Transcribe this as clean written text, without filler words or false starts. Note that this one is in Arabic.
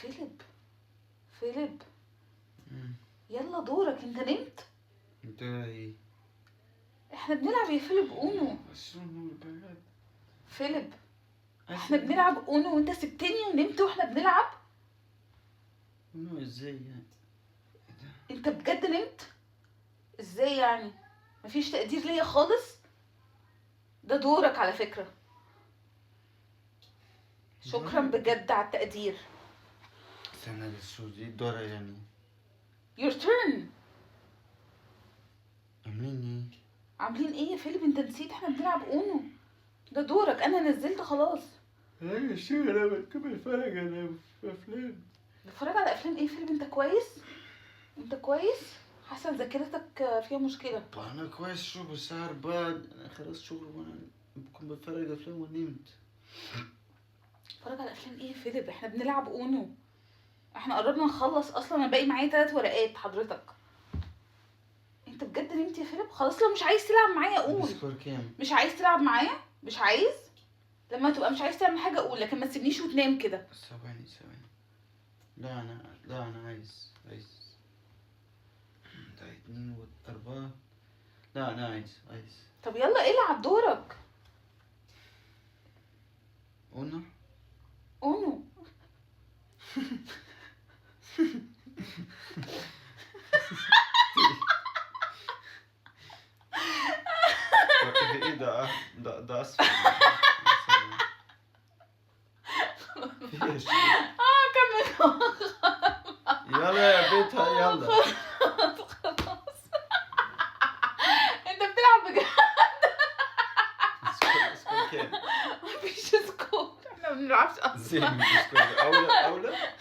فيليب فيليب مم. يلا دورك، انت نمت. انتهي. احنا بنلعب يا فيليب اونو. شنو البلد؟ فيليب احنا بنلعب اونو وانت سبتني ونمت واحنا بنلعب. انه ازاي يعني؟ انت بجد نمت؟ ازاي يعني؟ مفيش تقدير ليا خالص. ده دورك على فكرة. شكرا بجد على التقدير. استنى بس، شو دي الدورة يعني؟ your turn. عاملين عاملين ايه يا فيليب؟ انت نسيت احنا بنلعب اونو. ده دورك، انا نزلت خلاص. ايه؟ شو انا بكمل فرق انا في افلام. بتتفرج على افلام ايه فيليب؟ انت كويس؟ انت كويس؟ حاسه ذاكرتك فيها مشكله. انا كويس، شو بس هربان، انا خلصت شغل وانا بكون بتفرج افلام ونمت. بتتفرج على افلام ايه يا فيليب؟ احنا بنلعب اونو. احنا قربنا نخلص اصلا، انا باقي معايا 3 ورقات حضرتك. انت بجد نمت يا فيليب؟ خلاص لو مش عايز تلعب معايا قول. السكور كام؟ مش عايز تلعب معايا؟ مش عايز؟ لما تبقى مش عايز تعمل حاجه قول، لكن ما تسيبنيش وتنام كده. ثواني. لا انا عايز. ده 2 و4. لا انا عايز. طب يلا العب دورك. اونو. اونو. ايه ده اصفر. ايش؟ كمل. يلا يا بيتها يلا. خلاص. انت بتلعب بجد؟ سكور كام؟ مفيش سكور، احنا ما بنلعبش زين اصلا. سكور اولى.